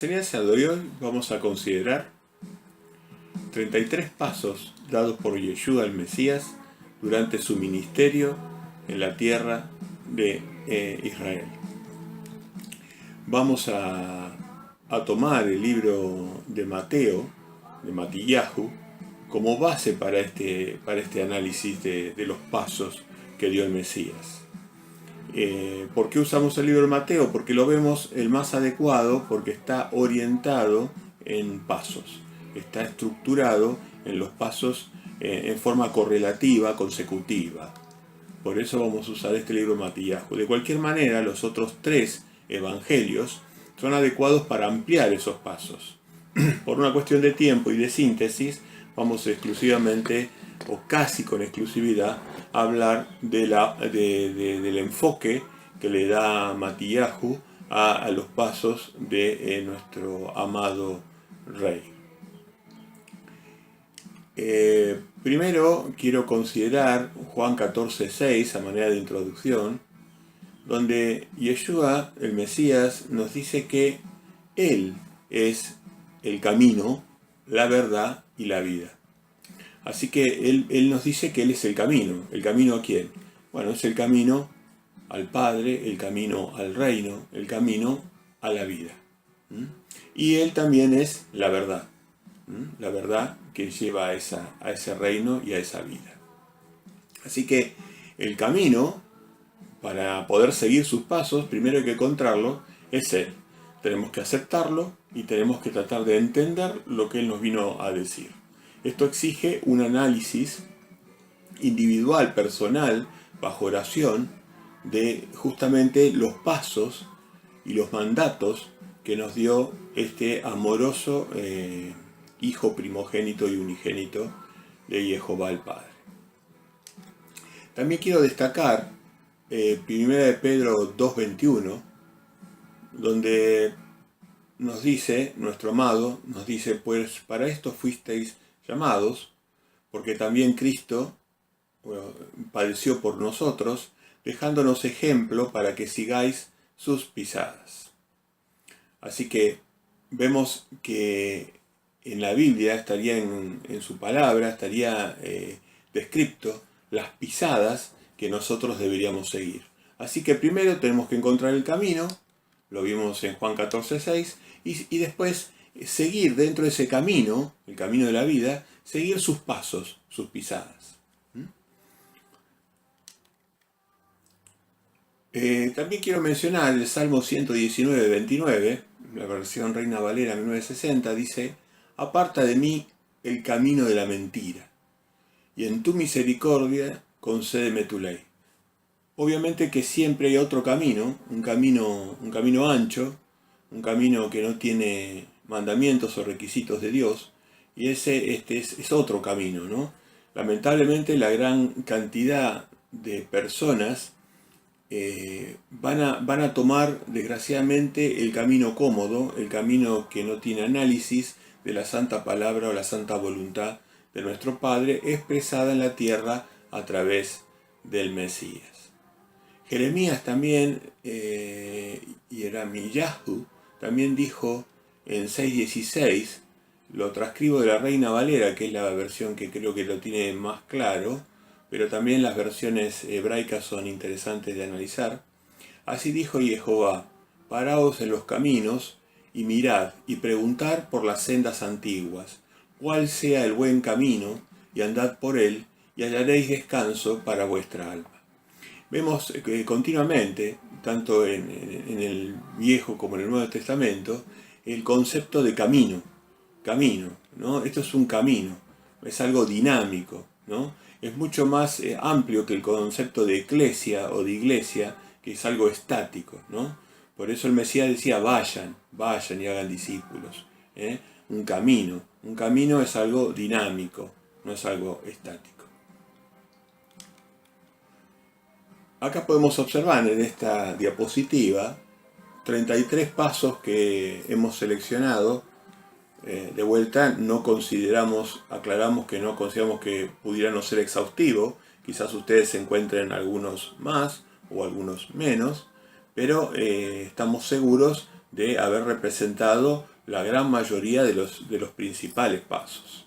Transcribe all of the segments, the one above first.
En la enseñanza de hoy vamos a considerar 33 pasos dados por Yeshua el Mesías durante su ministerio en la tierra de Israel. Vamos a tomar el libro de Mateo, de Matillahu, como base para este análisis de los pasos que dio el Mesías. ¿Por qué usamos el libro de Mateo? Porque lo vemos el más adecuado, porque está orientado en pasos, está estructurado en los pasos en forma correlativa, consecutiva. Por eso vamos a usar este libro de Matillahu. De cualquier manera, los otros tres evangelios son adecuados para ampliar esos pasos. Por una cuestión de tiempo y de síntesis, vamos exclusivamente, o casi con exclusividad, a hablar del enfoque que le da Matillahu a los pasos de nuestro amado Rey. Primero quiero considerar Juan 14:6 a manera de introducción, donde Yeshua, el Mesías, nos dice que Él es el camino, la verdad y la vida. Así que él nos dice que Él es el camino. ¿El camino a quién? Bueno, es el camino al Padre, el camino al reino, el camino a la vida. Y Él también es la verdad. La verdad que lleva a ese reino y a esa vida. Así que el camino, para poder seguir sus pasos, primero hay que encontrarlo, es Él. Tenemos que aceptarlo y tenemos que tratar de entender lo que Él nos vino a decir. Esto exige un análisis individual, personal, bajo oración, de justamente los pasos y los mandatos que nos dio este amoroso Hijo primogénito y unigénito de Jehová el Padre. También quiero destacar 1 de Pedro 2:21, donde nos dice, nuestro amado, nos dice, pues para esto fuisteis llamados, porque también Cristo padeció por nosotros, dejándonos ejemplo para que sigáis sus pisadas. Así que vemos que en la Biblia estaría en su palabra, estaría descrito las pisadas que nosotros deberíamos seguir. Así que primero tenemos que encontrar el camino, lo vimos en Juan 14:6, y después seguir dentro de ese camino, el camino de la vida, seguir sus pasos, sus pisadas. También quiero mencionar el Salmo 119:29, la versión Reina Valera 1960, dice: aparta de mí el camino de la mentira, y en tu misericordia concédeme tu ley. Obviamente que siempre hay otro camino, un camino ancho, un camino que no tiene mandamientos o requisitos de Dios, y este es otro camino, ¿no? Lamentablemente la gran cantidad de personas van a tomar desgraciadamente el camino cómodo, el camino que no tiene análisis de la santa palabra o la santa voluntad de nuestro Padre expresada en la tierra a través del Mesías. Jeremías también, Yeremías también dijo en 6:16, lo transcribo de la Reina Valera, que es la versión que creo que lo tiene más claro, pero también las versiones hebraicas son interesantes de analizar. Así dijo Jehová: paraos en los caminos y mirad y preguntad por las sendas antiguas, cuál sea el buen camino, y andad por él, y hallaréis descanso para vuestra alma. Vemos continuamente, tanto en el Viejo como en el Nuevo Testamento, el concepto de camino, ¿no? Esto es un camino, es algo dinámico, ¿no? Es mucho más amplio que el concepto de eclesia o de iglesia, que es algo estático, ¿no? Por eso el Mesías decía: vayan y hagan discípulos. Un camino es algo dinámico, no es algo estático. Acá podemos observar en esta diapositiva 33 pasos que hemos seleccionado. De vuelta, aclaramos que no consideramos que pudiera no ser exhaustivo. Quizás ustedes encuentren algunos más o algunos menos, pero estamos seguros de haber representado la gran mayoría de los principales pasos.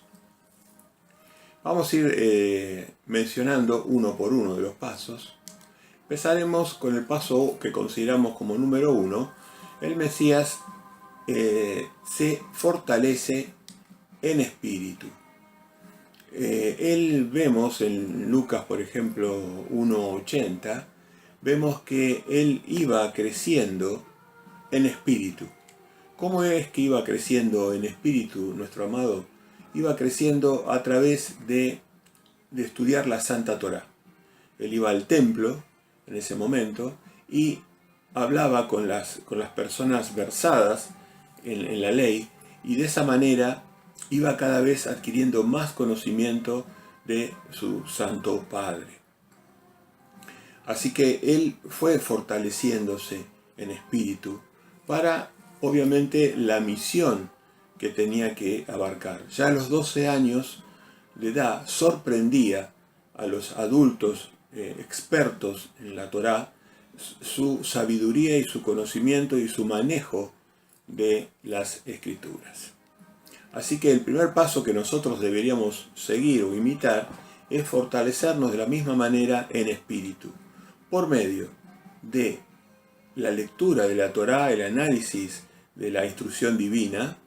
Vamos a ir mencionando uno por uno de los pasos. Empezaremos con el paso que consideramos como número 1. El Mesías se fortalece en espíritu. Él vemos en Lucas, por ejemplo, 1:80, vemos que él iba creciendo en espíritu. ¿Cómo es que iba creciendo en espíritu nuestro amado? Iba creciendo a través de estudiar la Santa Torá. Él iba al templo en ese momento y hablaba con las personas versadas en la ley, y de esa manera iba cada vez adquiriendo más conocimiento de su Santo Padre. Así que él fue fortaleciéndose en espíritu para, obviamente, la misión que tenía que abarcar. Ya a los 12 años de edad sorprendía a los adultos expertos en la Torá su sabiduría y su conocimiento y su manejo de las Escrituras. Así que el primer paso que nosotros deberíamos seguir o imitar es fortalecernos de la misma manera en espíritu, por medio de la lectura de la Torá, el análisis de la instrucción divina,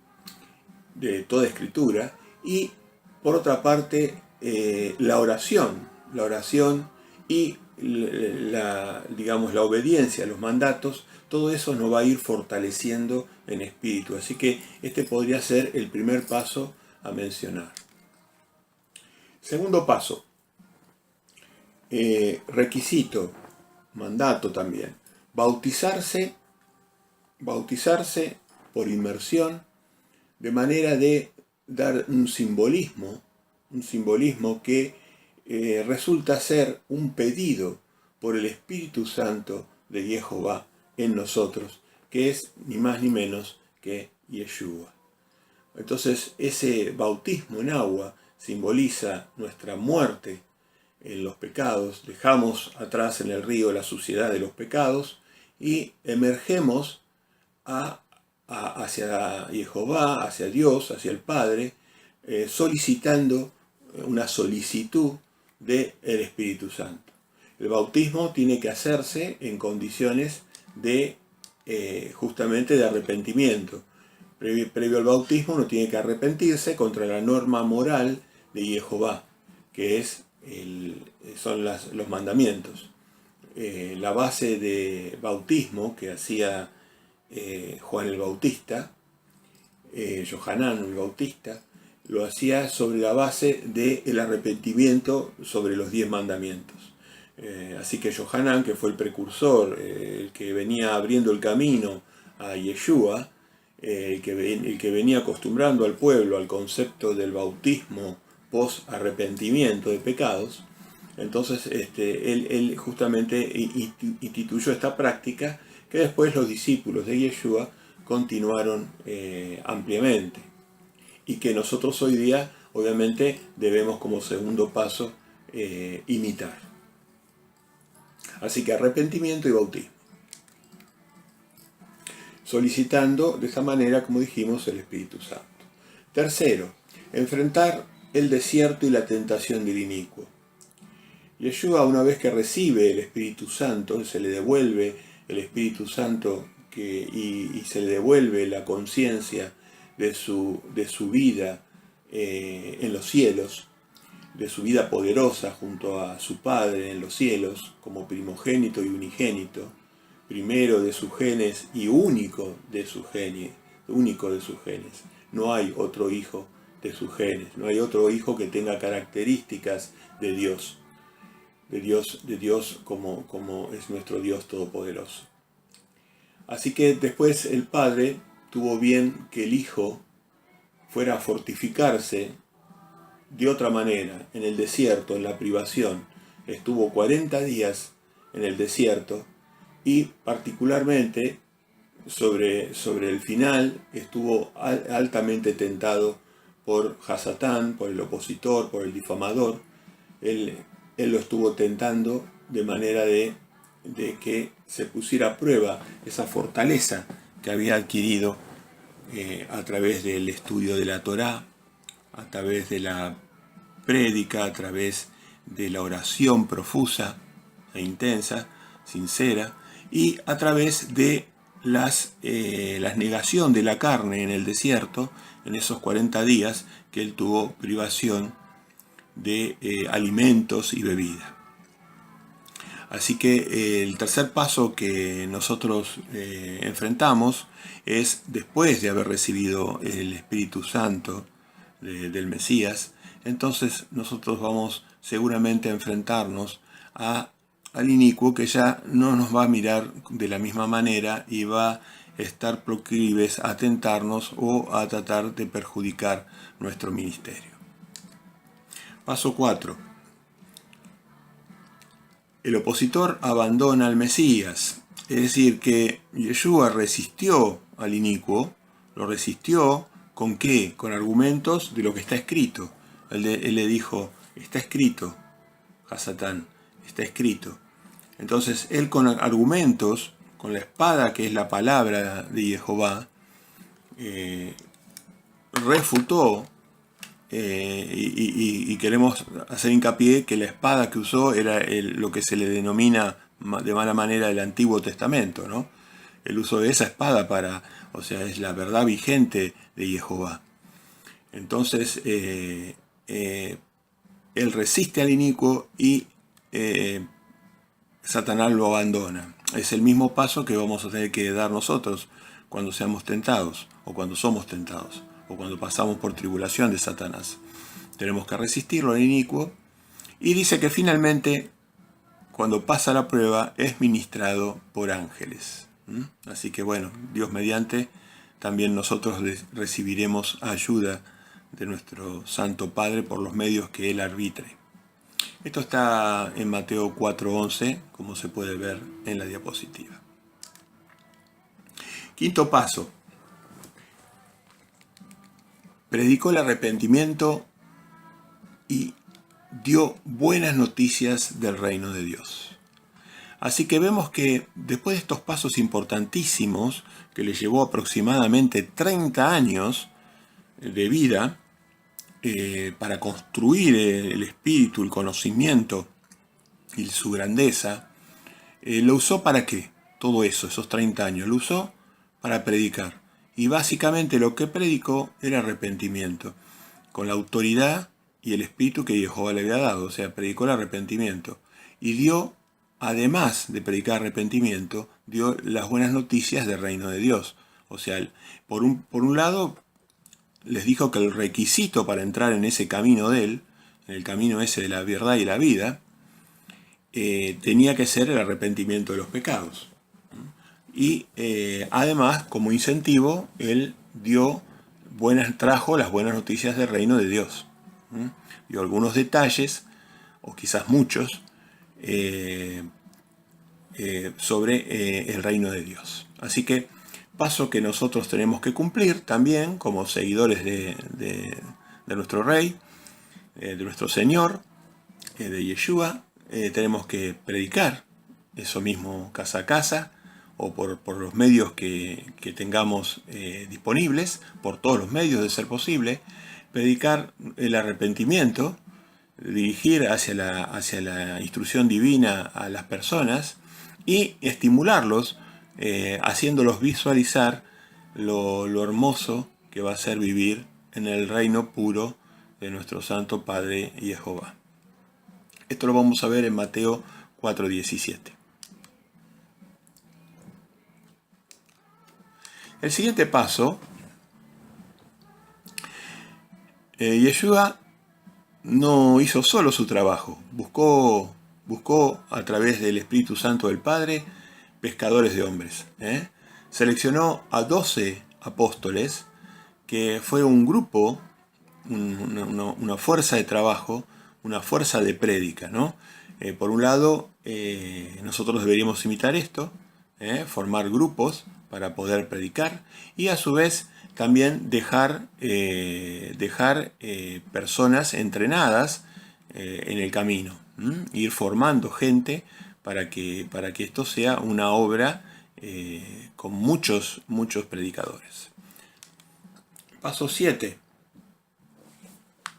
de toda Escritura, y por otra parte la oración y la obediencia a los mandatos. Todo eso nos va a ir fortaleciendo en espíritu. Así que este podría ser el primer paso a mencionar. Segundo paso, requisito, mandato también, bautizarse por inmersión, de manera de dar un simbolismo que resulta ser un pedido por el Espíritu Santo de Jehová en nosotros, que es ni más ni menos que Yeshua. Entonces ese bautismo en agua simboliza nuestra muerte en los pecados, dejamos atrás en el río la suciedad de los pecados y emergemos hacia Jehová, hacia Dios, hacia el Padre, solicitando una solicitud del Espíritu Santo. El bautismo tiene que hacerse en condiciones de justamente de arrepentimiento. Previo al bautismo uno tiene que arrepentirse contra la norma moral de Jehová, que son los mandamientos. La base de bautismo que hacía Juan el Bautista, Yohanan el Bautista, lo hacía sobre la base del arrepentimiento sobre los 10 mandamientos. Así que Yohanan, que fue el precursor, el que venía abriendo el camino a Yeshua, el que venía acostumbrando al pueblo al concepto del bautismo post arrepentimiento de pecados, entonces él justamente instituyó esta práctica que después los discípulos de Yeshua continuaron ampliamente, y que nosotros hoy día obviamente debemos como segundo paso imitar. Así que arrepentimiento y bautismo, solicitando de esa manera, como dijimos, el Espíritu Santo. Tercero, enfrentar el desierto y la tentación del inicuo. Yeshua, una vez que recibe el Espíritu Santo, se le devuelve el Espíritu Santo y se le devuelve la conciencia de su vida en los cielos, de su vida poderosa junto a su Padre en los cielos, como primogénito y unigénito, primero de sus genes y único de sus genes. No hay otro hijo de sus genes, no hay otro hijo que tenga características de Dios. De Dios como es nuestro Dios todopoderoso. Así que después el Padre tuvo bien que el Hijo fuera a fortificarse de otra manera, en el desierto, en la privación. Estuvo 40 días en el desierto y particularmente sobre el final estuvo altamente tentado por Hasatán, por el opositor, por el difamador. Él lo estuvo tentando de manera de que se pusiera a prueba esa fortaleza que había adquirido a través del estudio de la Torá, a través de la prédica, a través de la oración profusa e intensa, sincera, y a través de la negación de la carne en el desierto, en esos 40 días que él tuvo privación de alimentos y bebida. Así que el tercer paso que nosotros enfrentamos es, después de haber recibido el Espíritu Santo del Mesías, entonces nosotros vamos seguramente a enfrentarnos al inicuo, que ya no nos va a mirar de la misma manera y va a estar proclives a tentarnos o a tratar de perjudicar nuestro ministerio. Paso 4. El opositor abandona al Mesías, es decir, que Yeshua resistió al inicuo, lo resistió ¿con qué? Con argumentos de lo que está escrito. Él le dijo, está escrito, Hasatán, está escrito. Entonces él con argumentos, con la espada que es la palabra de Jehová, refutó. Y queremos hacer hincapié que la espada que usó era lo que se le denomina de mala manera el Antiguo Testamento, ¿no? El uso de esa espada es la verdad vigente de Jehová. Entonces, él resiste al inicuo y Satanás lo abandona. Es el mismo paso que vamos a tener que dar nosotros cuando seamos tentados, o cuando somos tentados, o cuando pasamos por tribulación de Satanás. Tenemos que resistirlo al inicuo, y dice que finalmente, cuando pasa la prueba, es ministrado por ángeles. Así que bueno, Dios mediante, también nosotros recibiremos ayuda de nuestro Santo Padre por los medios que Él arbitre. Esto está en Mateo 4:11, como se puede ver en la diapositiva. Quinto paso. Predicó el arrepentimiento y dio buenas noticias del reino de Dios. Así que vemos que después de estos pasos importantísimos, que le llevó aproximadamente 30 años de vida, para construir el espíritu, el conocimiento y su grandeza, lo usó ¿para qué? Todo eso, esos 30 años, lo usó para predicar. Y básicamente lo que predicó era arrepentimiento, con la autoridad y el espíritu que Jehová le había dado. O sea, predicó el arrepentimiento. Y dio, además de predicar arrepentimiento, dio las buenas noticias del reino de Dios. O sea, por un lado, les dijo que el requisito para entrar en ese camino de él, en el camino ese de la verdad y la vida, tenía que ser el arrepentimiento de los pecados. Y además, como incentivo, él trajo las buenas noticias del reino de Dios. Dio algunos detalles, o quizás muchos, sobre el reino de Dios. Así que, paso que nosotros tenemos que cumplir también como seguidores de nuestro Rey, de nuestro Señor, de Yeshua. Tenemos que predicar eso mismo casa a casa, o por los medios que tengamos disponibles, por todos los medios de ser posible, predicar el arrepentimiento, dirigir hacia la instrucción divina a las personas y estimularlos, haciéndolos visualizar lo hermoso que va a ser vivir en el reino puro de nuestro Santo Padre Jehová. Esto lo vamos a ver en Mateo 4:17. El siguiente paso, Yeshua no hizo solo su trabajo, buscó a través del Espíritu Santo del Padre pescadores de hombres. Seleccionó a 12 apóstoles, que fue un grupo, una fuerza de trabajo, una fuerza de prédica, ¿no? Por un lado, nosotros deberíamos imitar esto, formar grupos para poder predicar, y a su vez también dejar personas entrenadas en el camino, ir formando gente para que esto sea una obra con muchos predicadores. Paso 7.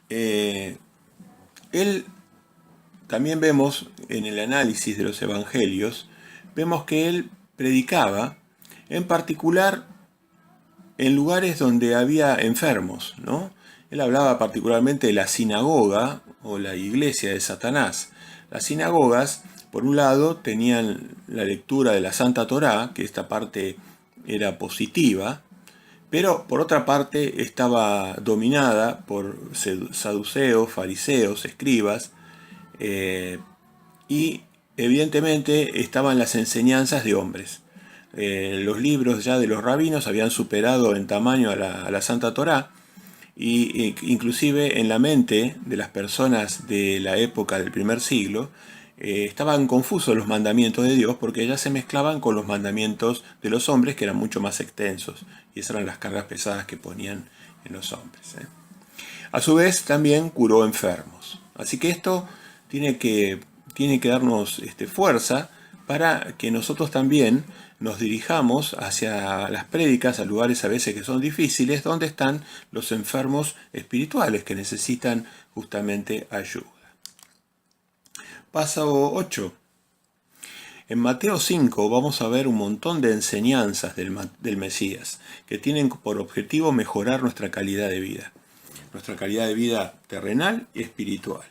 Él, también vemos en el análisis de los evangelios, vemos que él predicaba, en particular en lugares donde había enfermos, ¿no? Él hablaba particularmente de la sinagoga o la iglesia de Satanás. Las sinagogas, por un lado, tenían la lectura de la Santa Torá, que esta parte era positiva, pero por otra parte estaba dominada por saduceos, fariseos, escribas, y evidentemente estaban las enseñanzas de hombres. Los libros ya de los rabinos habían superado en tamaño a la Santa Torá, y inclusive en la mente de las personas de la época del primer siglo estaban confusos los mandamientos de Dios, porque ya se mezclaban con los mandamientos de los hombres, que eran mucho más extensos, y esas eran las cargas pesadas que ponían en los hombres. A su vez también curó enfermos. Así que esto tiene que darnos fuerza para que nosotros también nos dirijamos hacia las prédicas, a lugares a veces que son difíciles, donde están los enfermos espirituales que necesitan justamente ayuda. Paso 8. En Mateo 5 vamos a ver un montón de enseñanzas del Mesías que tienen por objetivo mejorar nuestra calidad de vida terrenal y espiritual.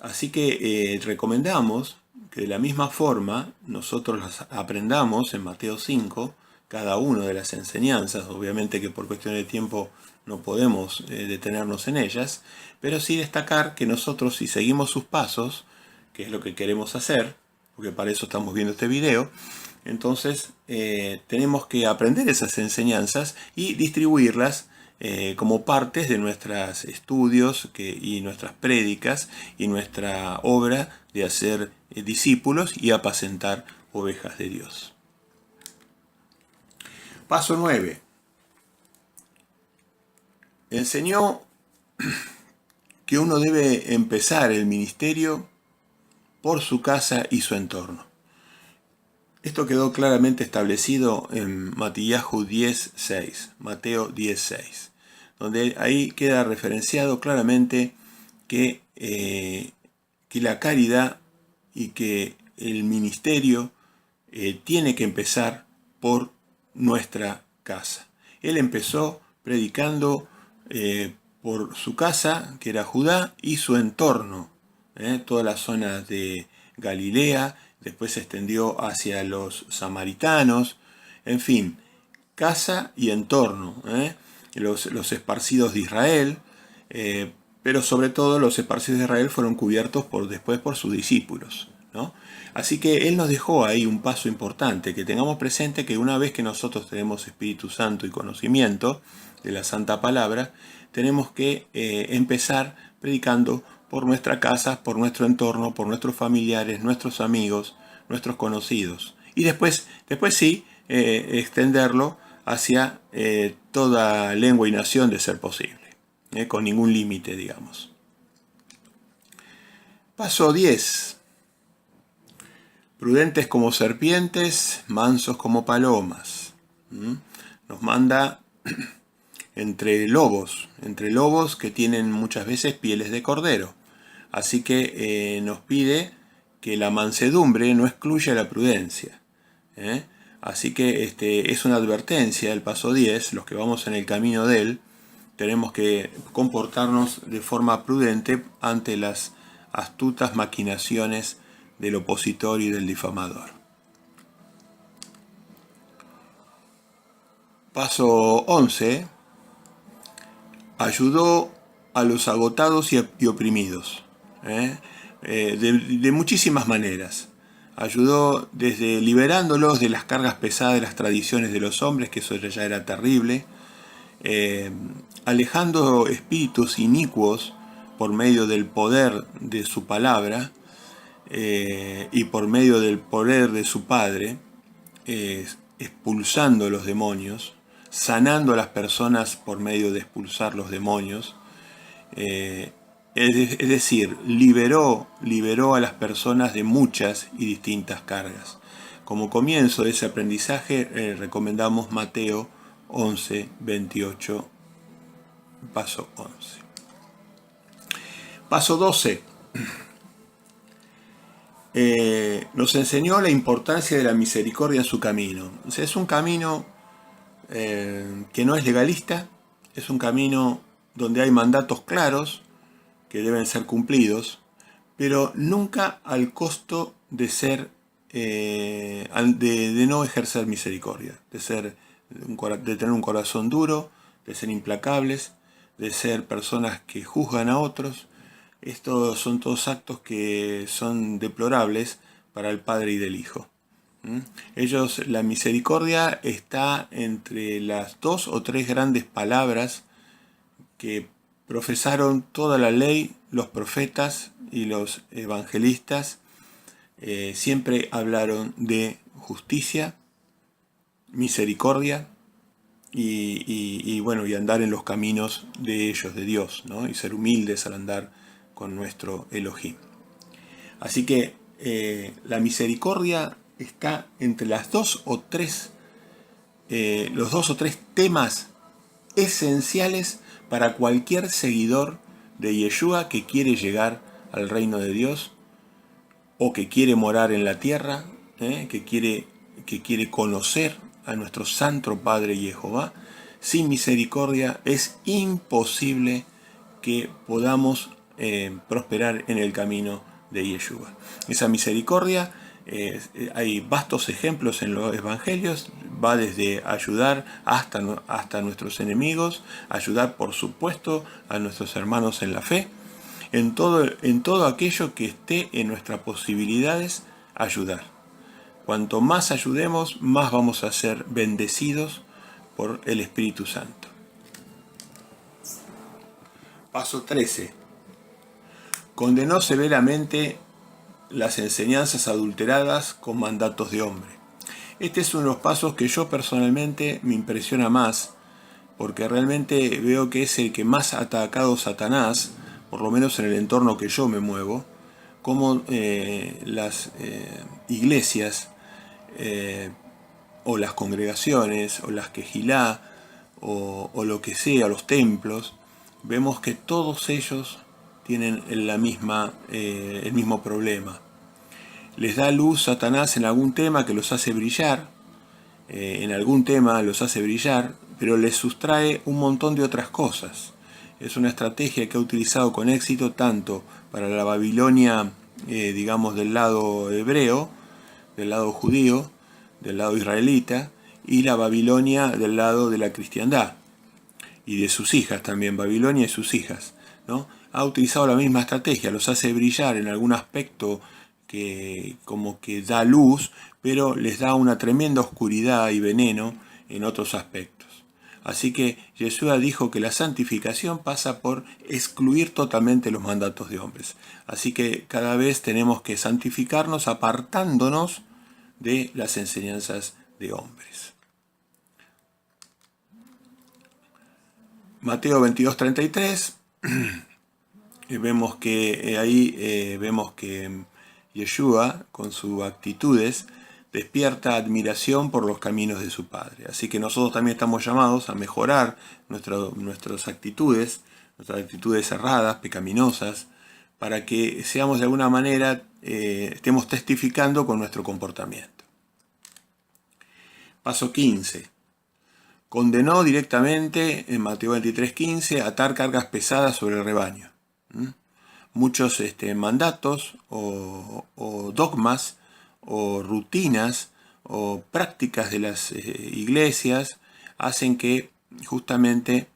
Así que recomendamos que de la misma forma nosotros las aprendamos en Mateo 5, cada una de las enseñanzas. Obviamente que por cuestión de tiempo no podemos detenernos en ellas, pero sí destacar que nosotros, si seguimos sus pasos, que es lo que queremos hacer, porque para eso estamos viendo este video, entonces tenemos que aprender esas enseñanzas y distribuirlas como partes de nuestros estudios y nuestras prédicas y nuestra obra de hacer discípulos y apacentar ovejas de Dios. Paso 9. Enseñó que uno debe empezar el ministerio por su casa y su entorno. Esto quedó claramente establecido en Matillahu 10:6, Mateo 10:6, donde ahí queda referenciado claramente que la caridad y que el ministerio tiene que empezar por nuestra casa. Él empezó predicando por su casa, que era Judá, y su entorno, toda la zona de Galilea, después se extendió hacia los samaritanos, en fin, casa y entorno, los esparcidos de Israel, pero sobre todo los esparcidos de Israel fueron cubiertos después por sus discípulos, ¿no? Así que él nos dejó ahí un paso importante, que tengamos presente que una vez que nosotros tenemos Espíritu Santo y conocimiento de la Santa Palabra, tenemos que empezar predicando por nuestra casa, por nuestro entorno, por nuestros familiares, nuestros amigos, nuestros conocidos. Y después sí, extenderlo hacia toda lengua y nación de ser posible, con ningún límite, digamos. Paso 10. Prudentes como serpientes, mansos como palomas. Nos manda entre lobos que tienen muchas veces pieles de cordero. Así que nos pide que la mansedumbre no excluya la prudencia. Así que es una advertencia el paso 10, los que vamos en el camino de él, tenemos que comportarnos de forma prudente ante las astutas maquinaciones del opositor y del difamador. Paso 11. Ayudó a los agotados y oprimidos, de muchísimas maneras. Ayudó desde liberándolos de las cargas pesadas de las tradiciones de los hombres, que eso ya era terrible, alejando espíritus inicuos por medio del poder de su palabra y por medio del poder de su Padre, expulsando los demonios, sanando a las personas por medio de expulsar los demonios, es decir, liberó a las personas de muchas y distintas cargas. como comienzo de ese aprendizaje, recomendamos Mateo 11, 28, paso 11. Paso 12. Nos enseñó la importancia de la misericordia en su camino. O sea, es un camino que no es legalista, es un camino donde hay mandatos claros que deben ser cumplidos, pero nunca al costo de ser de no ejercer misericordia, de tener un corazón duro, de ser implacables, de ser personas que juzgan a otros. Estos son todos actos que son deplorables para el Padre y del Hijo. La misericordia está entre las 2 o 3 grandes palabras que profesaron toda la ley, los profetas y los evangelistas. Siempre hablaron de justicia, misericordia y andar en los caminos de ellos, de Dios, ¿no? Y ser humildes al andar con nuestro Elohim. Así que la misericordia está entre los 2 o 3 temas esenciales para cualquier seguidor de Yeshua que quiere llegar al reino de Dios o que quiere morar en la tierra, que quiere conocer a nuestro Santo Padre Jehová. Sin misericordia es imposible que podamos prosperar en el camino de Yeshua. Esa misericordia, hay vastos ejemplos en los evangelios, va desde ayudar hasta nuestros enemigos, ayudar por supuesto a nuestros hermanos en la fe, en todo aquello que esté en nuestras posibilidades, ayudar. Cuanto más ayudemos, más vamos a ser bendecidos por el Espíritu Santo. Paso 13. Condenó severamente las enseñanzas adulteradas con mandatos de hombre. Este es uno de los pasos que yo personalmente me impresiona más, porque realmente veo que es el que más ha atacado Satanás, por lo menos en el entorno que yo me muevo, como las iglesias o las congregaciones o las quejilá o lo que sea, los templos, vemos que todos ellos tienen el mismo problema. Les da luz Satanás en algún tema que los hace brillar, pero les sustrae un montón de otras cosas. Es una estrategia que ha utilizado con éxito tanto para la Babilonia, del lado hebreo, del lado judío, del lado israelita, y la Babilonia del lado de la cristiandad, y de sus hijas también, Babilonia y sus hijas, ¿no? Ha utilizado la misma estrategia, los hace brillar en algún aspecto que como que da luz, pero les da una tremenda oscuridad y veneno en otros aspectos. Así que Yeshua dijo que la santificación pasa por excluir totalmente los mandatos de hombres. Así que cada vez tenemos que santificarnos apartándonos de las enseñanzas de hombres. Mateo 22:33. Vemos que Yeshua, con sus actitudes, despierta admiración por los caminos de su Padre. Así que nosotros también estamos llamados a mejorar nuestras actitudes erradas, pecaminosas, para que seamos de alguna manera, estemos testificando con nuestro comportamiento. Paso 15. Condenó directamente en Mateo 23:15 atar cargas pesadas sobre el rebaño. Muchos mandatos o dogmas o rutinas o prácticas de las iglesias hacen que justamente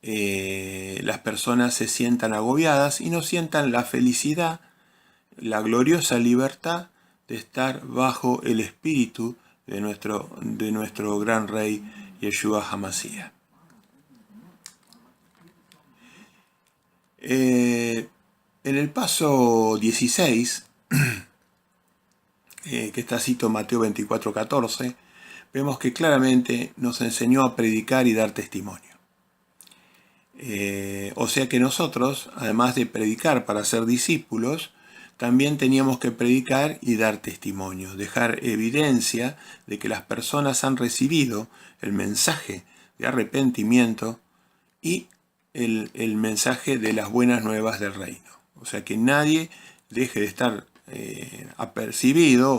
las personas se sientan agobiadas y no sientan la felicidad, la gloriosa libertad de estar bajo el espíritu de nuestro gran rey Yeshua HaMashiach. En el paso 16, que está cito Mateo 24:14, vemos que claramente nos enseñó a predicar y dar testimonio. O sea que nosotros, además de predicar para ser discípulos, también teníamos que predicar y dar testimonio, dejar evidencia de que las personas han recibido el mensaje de arrepentimiento y el mensaje de las buenas nuevas del reino. O sea, que nadie deje de estar apercibido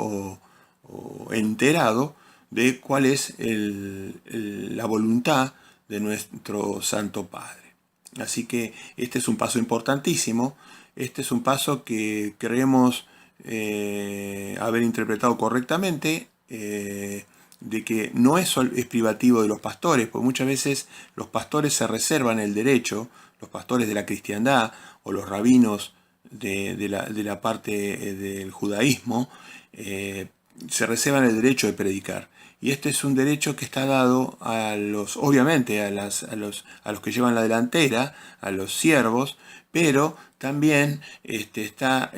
o enterado de cuál es la voluntad de nuestro Santo Padre. Así que este es un paso importantísimo. Este es un paso que creemos haber interpretado correctamente, de que no es privativo de los pastores, porque muchas veces los pastores se reservan el derecho, los pastores de la cristiandad o los rabinos de la parte del judaísmo, se reservan el derecho de predicar. Y este es un derecho que está dado obviamente a los que llevan la delantera, a los siervos, pero también está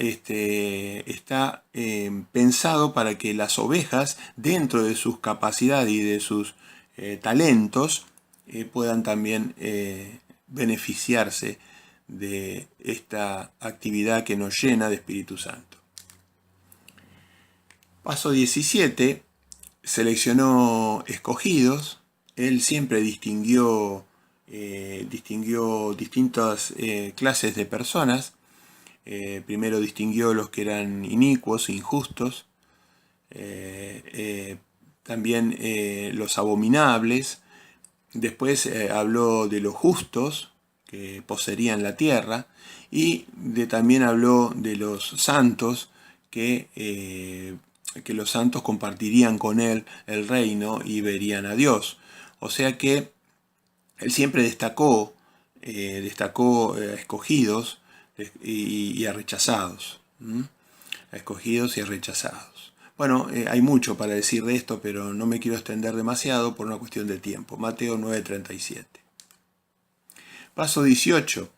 pensado para que las ovejas, dentro de sus capacidades y de sus talentos, puedan también beneficiarse de esta actividad que nos llena de Espíritu Santo. Paso 17, seleccionó escogidos. Él siempre distinguió distintas clases de personas. Primero distinguió los que eran inicuos, injustos, también los abominables. Después habló de los justos que poseerían la tierra, y también habló de los santos que los santos compartirían con él el reino y verían a Dios. O sea que él siempre destacó a escogidos y a rechazados. A escogidos y a rechazados. Bueno, hay mucho para decir de esto, pero no me quiero extender demasiado por una cuestión de tiempo. Mateo 9:37. Paso 18.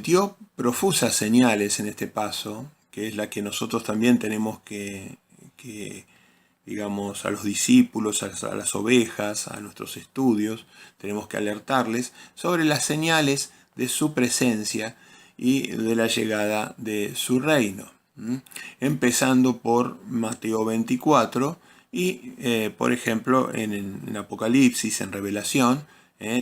Dio profusas señales en este paso, que es la que nosotros también tenemos que digamos, a los discípulos, a las ovejas, a nuestros estudios, tenemos que alertarles sobre las señales de su presencia y de la llegada de su reino. Empezando por Mateo 24 y, por ejemplo, en Apocalipsis, en Revelación,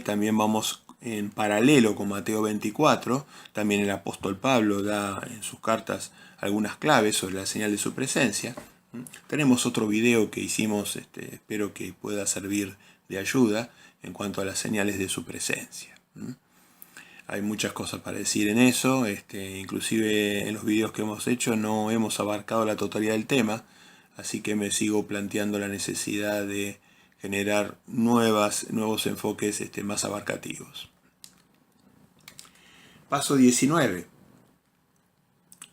también vamos en paralelo con Mateo 24, también el apóstol Pablo da en sus cartas algunas claves sobre la señal de su presencia. Tenemos otro video que hicimos, espero que pueda servir de ayuda en cuanto a las señales de su presencia. Hay muchas cosas para decir en eso, inclusive en los videos que hemos hecho no hemos abarcado la totalidad del tema, así que me sigo planteando la necesidad de generar nuevos enfoques más abarcativos. Paso 19.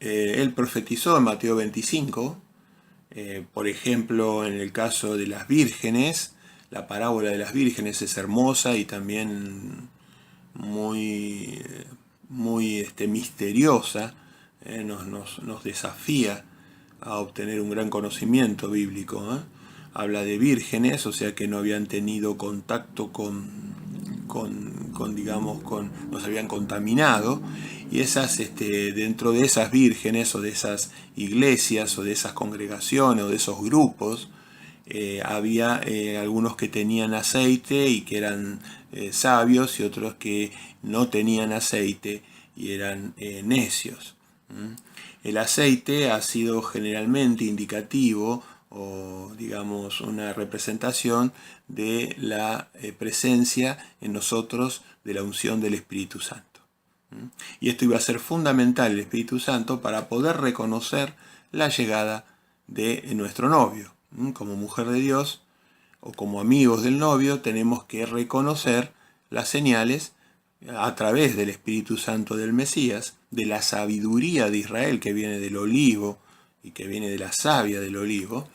Él profetizó en Mateo 25, por ejemplo, en el caso de las vírgenes. La parábola de las vírgenes es hermosa y también muy misteriosa. Nos desafía a obtener un gran conocimiento bíblico. Habla de vírgenes, o sea que no habían tenido contacto no se habían contaminado, y dentro de esas vírgenes o de esas iglesias o de esas congregaciones o de esos grupos, había algunos que tenían aceite y que eran sabios, y otros que no tenían aceite y eran necios. El aceite ha sido generalmente indicativo o digamos una representación de la presencia en nosotros de la unción del Espíritu Santo. Y esto iba a ser fundamental, el Espíritu Santo, para poder reconocer la llegada de nuestro novio. Como mujer de Dios o como amigos del novio tenemos que reconocer las señales a través del Espíritu Santo del Mesías, de la sabiduría de Israel que viene del olivo y que viene de la savia del olivo.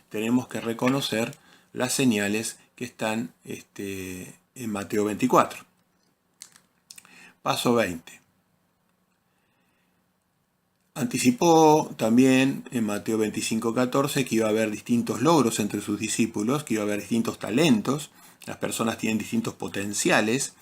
Tenemos que reconocer las señales que están en Mateo 24. Paso 20. Anticipó también en Mateo 25:14 que iba a haber distintos logros entre sus discípulos, que iba a haber distintos talentos. Las personas tienen distintos potenciales,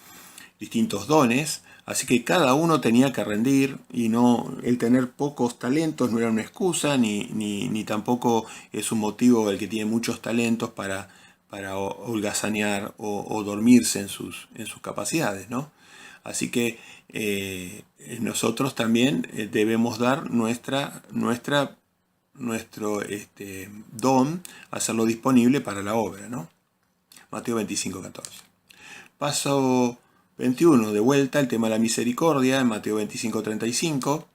distintos dones. Así que cada uno tenía que rendir, y no, el tener pocos talentos no era una excusa, ni tampoco es un motivo el que tiene muchos talentos para holgazanear o dormirse en sus capacidades, ¿no? Así que nosotros también debemos dar nuestro don, hacerlo disponible para la obra, ¿no? Mateo 25:14. Paso 21, de vuelta el tema de la misericordia, en Mateo 25:35.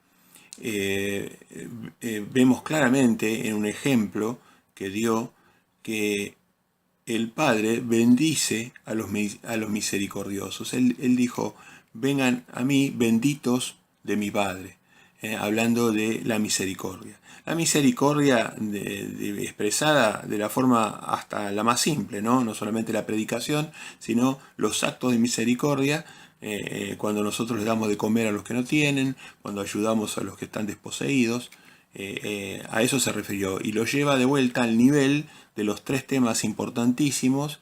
Vemos claramente en un ejemplo que dio que el Padre bendice a los misericordiosos. Él dijo, vengan a mí benditos de mi Padre, hablando de la misericordia. La misericordia expresada de la forma hasta la más simple, ¿no? No solamente la predicación, sino los actos de misericordia, cuando nosotros les damos de comer a los que no tienen, cuando ayudamos a los que están desposeídos. A eso se refirió, y lo lleva de vuelta al nivel de los tres temas importantísimos.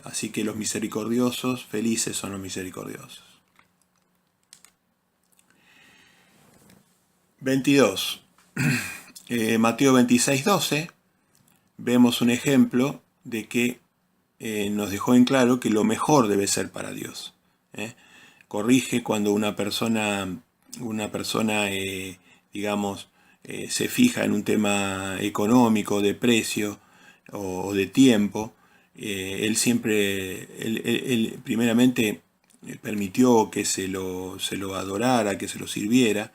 Así que los misericordiosos, felices son los misericordiosos. 22. Mateo 26:12, vemos un ejemplo de que nos dejó en claro que lo mejor debe ser para Dios. Corrige cuando una persona digamos, se fija en un tema económico, de precio o de tiempo. Él primeramente permitió que se lo adorara, que se lo sirviera,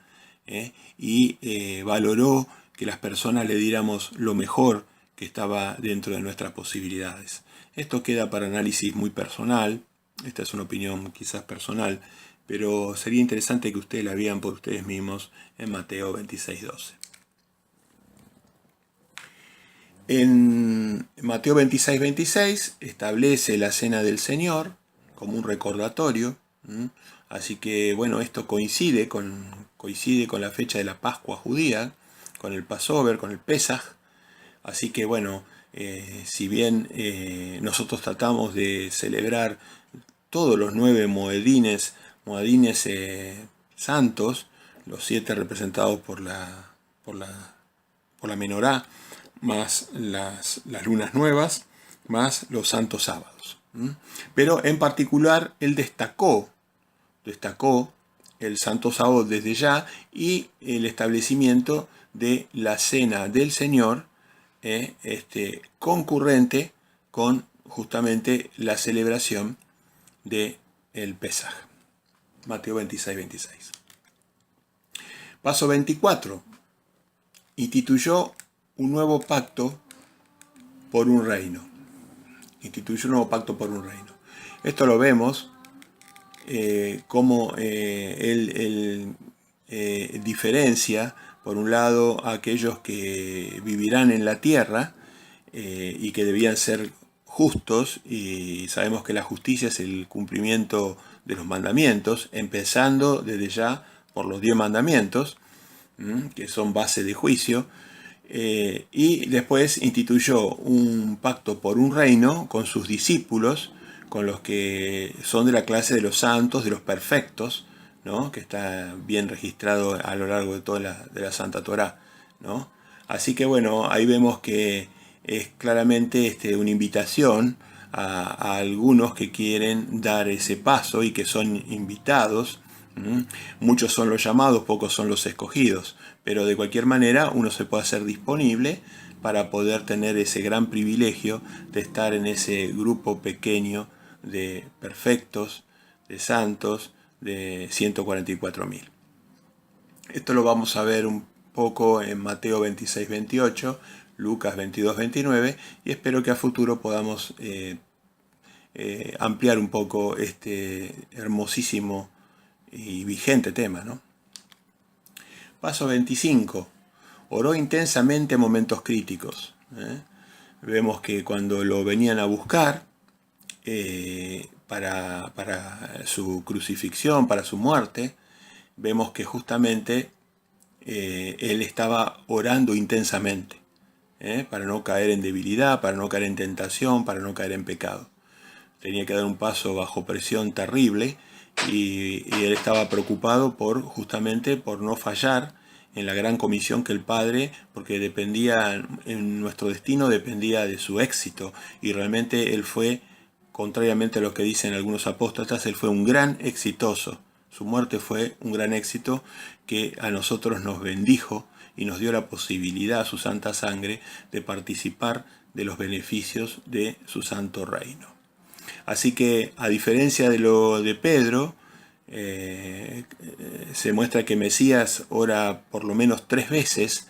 y valoró que las personas le diéramos lo mejor que estaba dentro de nuestras posibilidades. Esto queda para análisis muy personal, esta es una opinión quizás personal, pero sería interesante que ustedes la vean por ustedes mismos en Mateo 26:12. En Mateo 26:26 establece la Cena del Señor como un recordatorio. Así que bueno, esto coincide con la fecha de la Pascua judía, con el Passover, con el Pesaj. Así que bueno, si bien nosotros tratamos de celebrar todos los 9 moedines santos, los 7 representados por la menorá, más las lunas nuevas, más los santos sábados. Pero en particular él destacó el santo sábado desde ya, y el establecimiento de la cena del Señor, concurrente con justamente la celebración del Pesaj. Mateo 26:26. Paso 24. Instituyó un nuevo pacto por un reino. Esto lo vemos como él diferencia, por un lado, a aquellos que vivirán en la tierra y que debían ser justos, y sabemos que la justicia es el cumplimiento de los mandamientos, empezando desde ya por los 10 mandamientos, que son base de juicio, y después instituyó un pacto por un reino con sus discípulos, con los que son de la clase de los santos, de los perfectos, ¿no? Que está bien registrado a lo largo de toda la Santa Torá, ¿no? Así que bueno, ahí vemos que es claramente una invitación a algunos que quieren dar ese paso y que son invitados. Muchos son los llamados, pocos son los escogidos, pero de cualquier manera uno se puede hacer disponible para poder tener ese gran privilegio de estar en ese grupo pequeño de perfectos, de santos, de 144.000. Esto lo vamos a ver un poco en Mateo 26:28, Lucas 22:29, y espero que a futuro podamos ampliar un poco este hermosísimo y vigente tema, ¿no? Paso 25. Oró intensamente en momentos críticos. Vemos que cuando lo venían a buscar para su crucifixión, para su muerte, vemos que justamente él estaba orando intensamente, para no caer en debilidad, para no caer en tentación, para no caer en pecado. Tenía que dar un paso bajo presión terrible, y él estaba preocupado justamente por no fallar en la gran comisión que el Padre, porque en nuestro destino dependía de su éxito, y realmente él fue, contrariamente a lo que dicen algunos apóstatas, él fue un gran exitoso. Su muerte fue un gran éxito que a nosotros nos bendijo y nos dio la posibilidad a su santa sangre de participar de los beneficios de su santo reino. Así que, a diferencia de lo de Pedro, se muestra que Mesías ora por lo menos 3 veces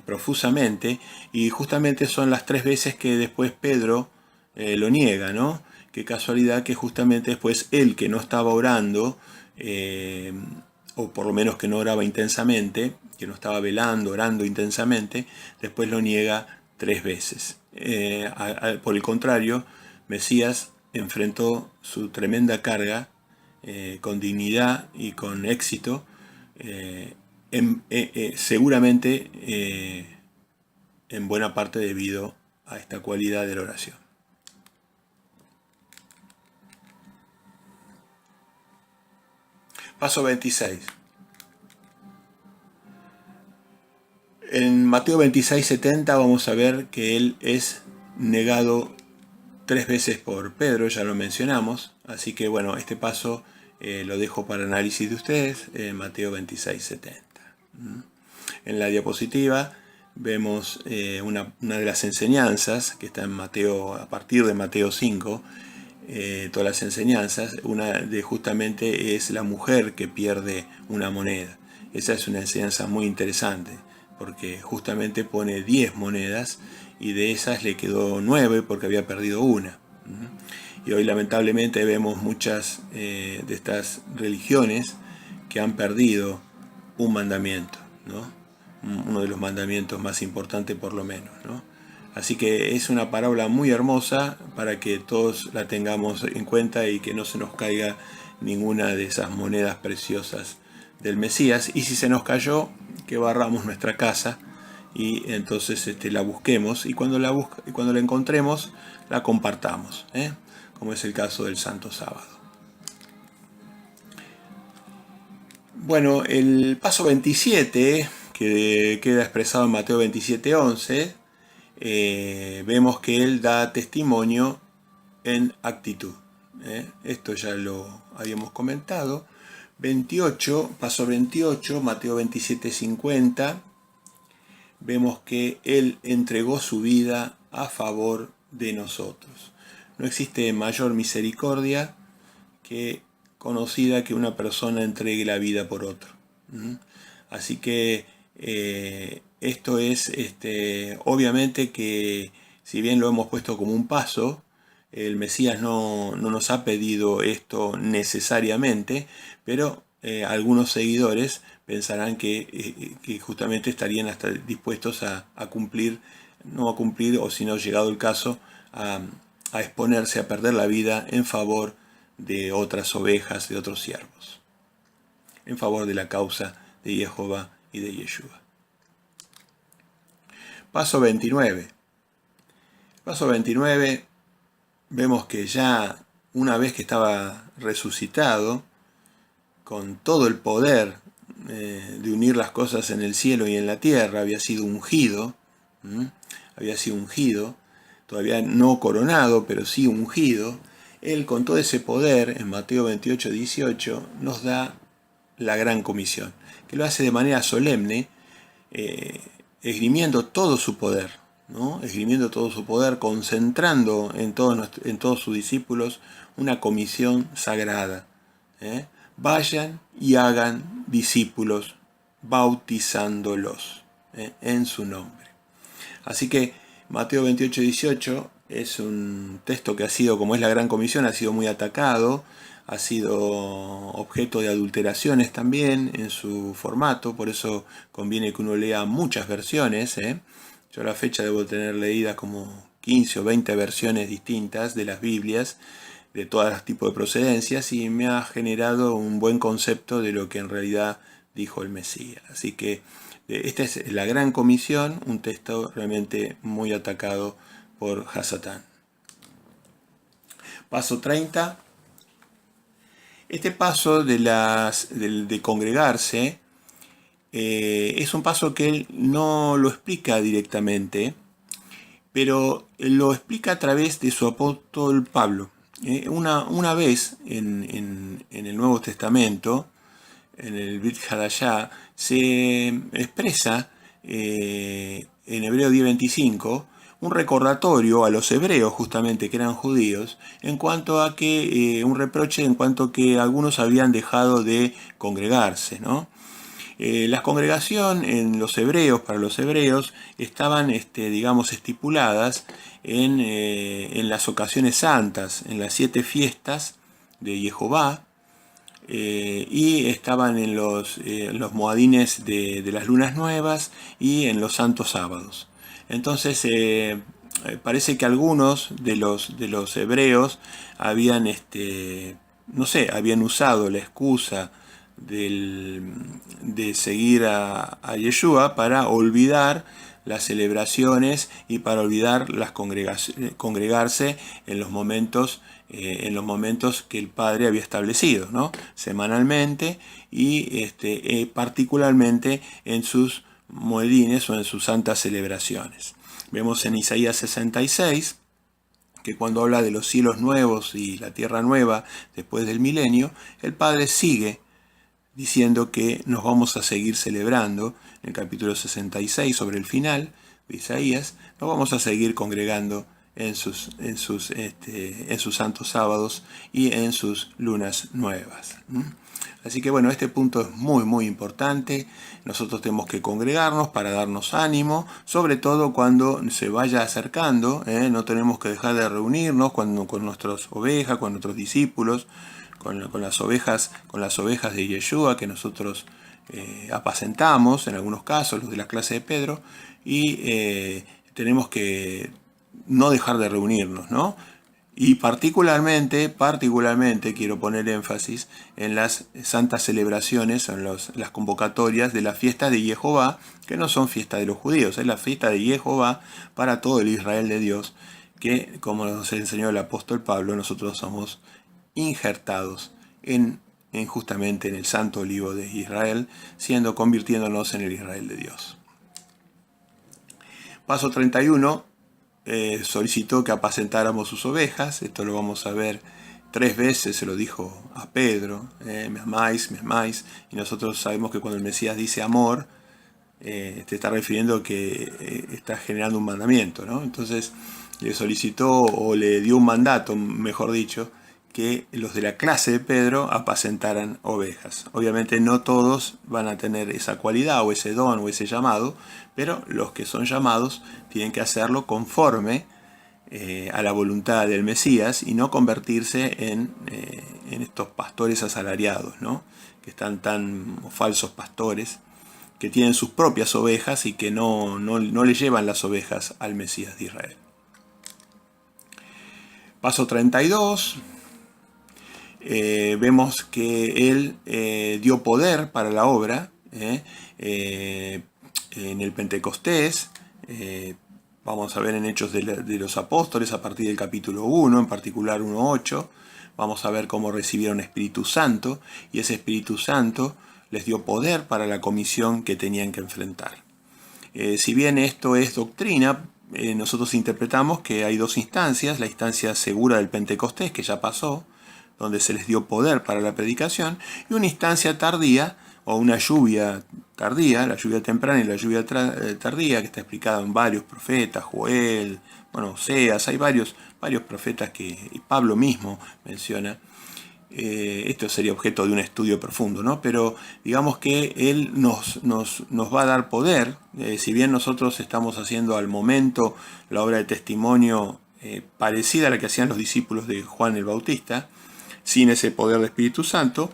profusamente, y justamente son las 3 veces que después Pedro lo niega, ¿no? Qué casualidad que justamente después él, que no estaba orando, o por lo menos que no oraba intensamente, que no estaba velando, orando intensamente, después lo niega 3 veces. Por el contrario, Mesías enfrentó su tremenda carga con dignidad y con éxito, seguramente en buena parte debido a esta cualidad de la oración. Paso 26. En Mateo 26:70 vamos a ver que él es negado 3 veces por Pedro, ya lo mencionamos, así que bueno, este paso lo dejo para análisis de ustedes, Mateo 26:70. En la diapositiva vemos una de las enseñanzas que está en Mateo, a partir de Mateo 5, todas las enseñanzas. Una de justamente es la mujer que pierde una moneda. Esa es una enseñanza muy interesante, porque justamente pone 10 monedas y de esas le quedó 9 porque había perdido una. Y hoy lamentablemente vemos muchas de estas religiones que han perdido un mandamiento, ¿no? Uno de los mandamientos más importantes por lo menos, ¿no? Así que es una parábola muy hermosa para que todos la tengamos en cuenta y que no se nos caiga ninguna de esas monedas preciosas del Mesías. Y si se nos cayó, que barramos nuestra casa y entonces la busquemos, y cuando la encontremos la compartamos, como es el caso del Santo Sábado. Bueno, el paso 27, que queda expresado en Mateo 27:11, vemos que él da testimonio en actitud. Esto ya lo habíamos comentado. 28, paso 28, Mateo 27:50, vemos que él entregó su vida a favor de nosotros. No existe mayor misericordia que conocida que una persona entregue la vida por otro. Así que esto es obviamente que, si bien lo hemos puesto como un paso, el Mesías no nos ha pedido esto necesariamente, pero algunos seguidores pensarán que justamente estarían hasta dispuestos a cumplir, no a cumplir, o si no, llegado el caso, a exponerse a perder la vida en favor de otras ovejas, de otros siervos, en favor de la causa de Jehová y de Yeshua. Paso 29. Paso 29, vemos que ya una vez que estaba resucitado, con todo el poder de unir las cosas en el cielo y en la tierra, había sido ungido, todavía no coronado, pero sí ungido. Él, con todo ese poder, en Mateo 28:18, nos da la gran comisión, que lo hace de manera solemne, esgrimiendo todo su poder, ¿no? Esgrimiendo todo su poder, concentrando en todos sus discípulos una comisión sagrada. Vayan y hagan discípulos, bautizándolos en su nombre. Así que Mateo 28:18 es un texto que ha sido, como es la gran comisión, ha sido muy atacado, ha sido objeto de adulteraciones también en su formato, por eso conviene que uno lea muchas versiones. Yo a la fecha debo tener leídas como 15 o 20 versiones distintas de las Biblias, de todos los tipos de procedencias, y me ha generado un buen concepto de lo que en realidad dijo el Mesías. Así que esta es la gran comisión, un texto realmente muy atacado por Hasatán. Paso 30. Este paso de congregarse es un paso que él no lo explica directamente, pero lo explica a través de su apóstol Pablo. Una vez en el Nuevo Testamento, en el Brit Hadashah, se expresa en Hebreo 10:25 un recordatorio a los hebreos, justamente, que eran judíos, en cuanto a que, un reproche en cuanto a que algunos habían dejado de congregarse, ¿no? La congregación en los hebreos, para los hebreos, estaban, digamos, estipuladas en las ocasiones santas, en las 7 fiestas de Jehová, y estaban en los moadines de las lunas nuevas y en los santos sábados. Entonces, parece que algunos de los hebreos habían, no sé, habían usado la excusa de seguir a Yeshua para olvidar las celebraciones y para olvidar las congregarse en los momentos que el Padre había establecido, ¿no? Semanalmente y particularmente en sus moedines o en sus santas celebraciones. Vemos en Isaías 66 que cuando habla de los cielos nuevos y la tierra nueva después del milenio, el Padre sigue diciendo que nos vamos a seguir celebrando. En el capítulo 66, sobre el final de Isaías, nos vamos a seguir congregando en sus santos sábados y en sus lunas nuevas. Así que bueno, este punto es muy muy importante. Nosotros tenemos que congregarnos para darnos ánimo, sobre todo cuando se vaya acercando, no tenemos que dejar de reunirnos con nuestras ovejas, con nuestros discípulos, con las ovejas de Yeshua que nosotros apacentamos, en algunos casos, los de la clase de Pedro, y tenemos que no dejar de reunirnos, ¿no? Y particularmente quiero poner énfasis en las santas celebraciones, en las convocatorias de las fiestas de Jehová, que no son fiestas de los judíos, es la fiesta de Jehová para todo el Israel de Dios, que, como nos enseñó el apóstol Pablo, nosotros somos injertados justamente en el santo olivo de Israel, convirtiéndonos en el Israel de Dios. Paso 31. Solicitó que apacentáramos sus ovejas. Esto lo vamos a ver 3 veces, se lo dijo a Pedro, me amáis, y nosotros sabemos que cuando el Mesías dice amor, te está refiriendo que está generando un mandamiento, ¿no? Entonces le solicitó, o le dio un mandato, mejor dicho, que los de la clase de Pedro apacentaran ovejas. Obviamente no todos van a tener esa cualidad o ese don o ese llamado, pero los que son llamados tienen que hacerlo conforme a la voluntad del Mesías y no convertirse en estos pastores asalariados, ¿no? Que están tan falsos pastores, que tienen sus propias ovejas y que no le llevan las ovejas al Mesías de Israel. Paso 32. Vemos que él dio poder para la obra en el Pentecostés. Vamos a ver en Hechos de los Apóstoles a partir del capítulo 1, en particular 1:8. Vamos a ver cómo recibieron Espíritu Santo, y ese Espíritu Santo les dio poder para la comisión que tenían que enfrentar. Si bien esto es doctrina, nosotros interpretamos que hay 2 instancias: la instancia segura del Pentecostés, que ya pasó, donde se les dio poder para la predicación, y una instancia tardía, o una lluvia tardía, la lluvia temprana y la lluvia tardía, que está explicada en varios profetas, Joel, Oseas, hay varios profetas que Pablo mismo menciona. Esto sería objeto de un estudio profundo, ¿no? Pero digamos que él nos va a dar poder, si bien nosotros estamos haciendo al momento la obra de testimonio parecida a la que hacían los discípulos de Juan el Bautista, sin ese poder del Espíritu Santo,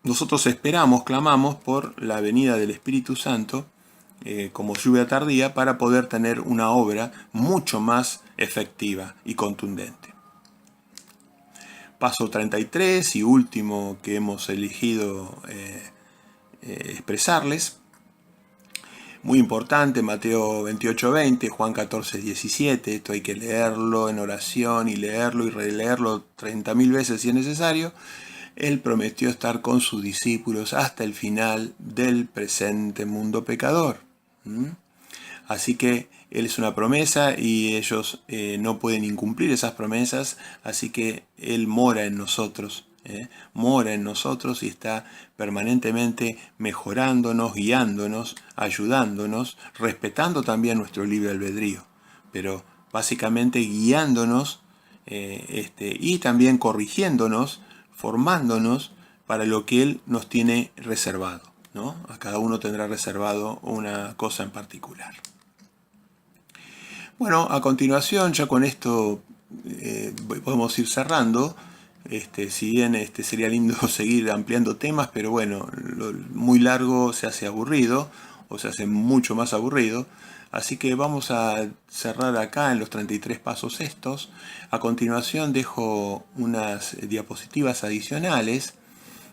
nosotros esperamos, clamamos por la venida del Espíritu Santo como lluvia tardía, para poder tener una obra mucho más efectiva y contundente. Paso 33 y último que hemos elegido expresarles. Muy importante, Mateo 28:20, Juan 14:17, esto hay que leerlo en oración y leerlo y releerlo 30.000 veces si es necesario. Él prometió estar con sus discípulos hasta el final del presente mundo pecador. Así que Él es una promesa y ellos no pueden incumplir esas promesas, así que Él mora en nosotros. Mora en nosotros y está permanentemente mejorándonos, guiándonos, ayudándonos, respetando también nuestro libre albedrío, pero básicamente guiándonos y también corrigiéndonos, formándonos para lo que Él nos tiene reservado, ¿no? A cada uno tendrá reservado una cosa en particular. Bueno, a continuación, ya con esto podemos ir cerrando. Si bien sería lindo seguir ampliando temas, pero bueno, muy largo se hace aburrido, o se hace mucho más aburrido. Así que vamos a cerrar acá en los 33 pasos estos. A continuación dejo unas diapositivas adicionales,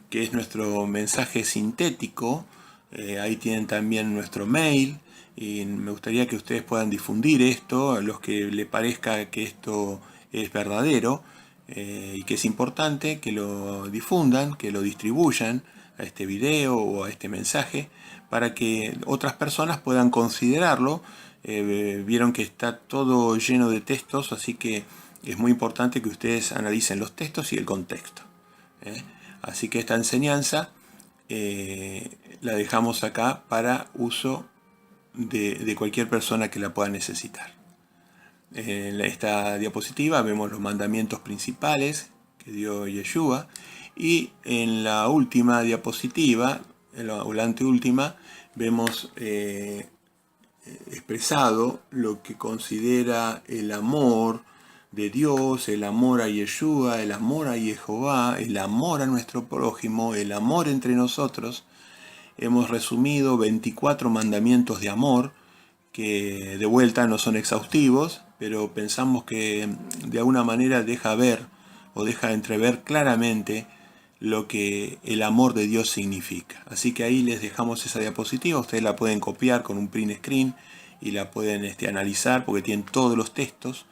que es nuestro mensaje sintético. Ahí tienen también nuestro mail. Y me gustaría que ustedes puedan difundir esto, a los que les parezca que esto es verdadero y que es importante, que lo difundan, que lo distribuyan a este video o a este mensaje, para que otras personas puedan considerarlo. Vieron que está todo lleno de textos, así que es muy importante que ustedes analicen los textos y el contexto. Así que esta enseñanza la dejamos acá para uso de cualquier persona que la pueda necesitar. En esta diapositiva vemos los mandamientos principales que dio Yeshua, y en la última diapositiva, en la anteúltima, vemos expresado lo que considera el amor de Dios, el amor a Yeshua, el amor a Jehová, el amor a nuestro prójimo, el amor entre nosotros. Hemos resumido 24 mandamientos de amor, que de vuelta no son exhaustivos, pero pensamos que de alguna manera deja ver o deja entrever claramente lo que el amor de Dios significa. Así que ahí les dejamos esa diapositiva, ustedes la pueden copiar con un print screen y la pueden analizar porque tienen todos los textos.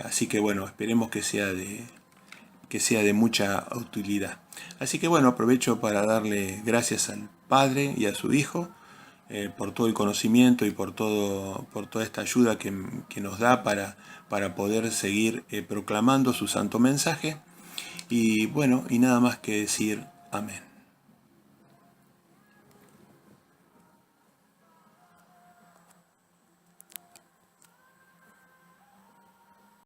Así que bueno, esperemos que sea de mucha utilidad. Así que bueno, aprovecho para darle gracias al Padre y a su Hijo por todo el conocimiento y por toda esta ayuda que nos da para poder seguir proclamando su santo mensaje. Y bueno, y nada más que decir amén.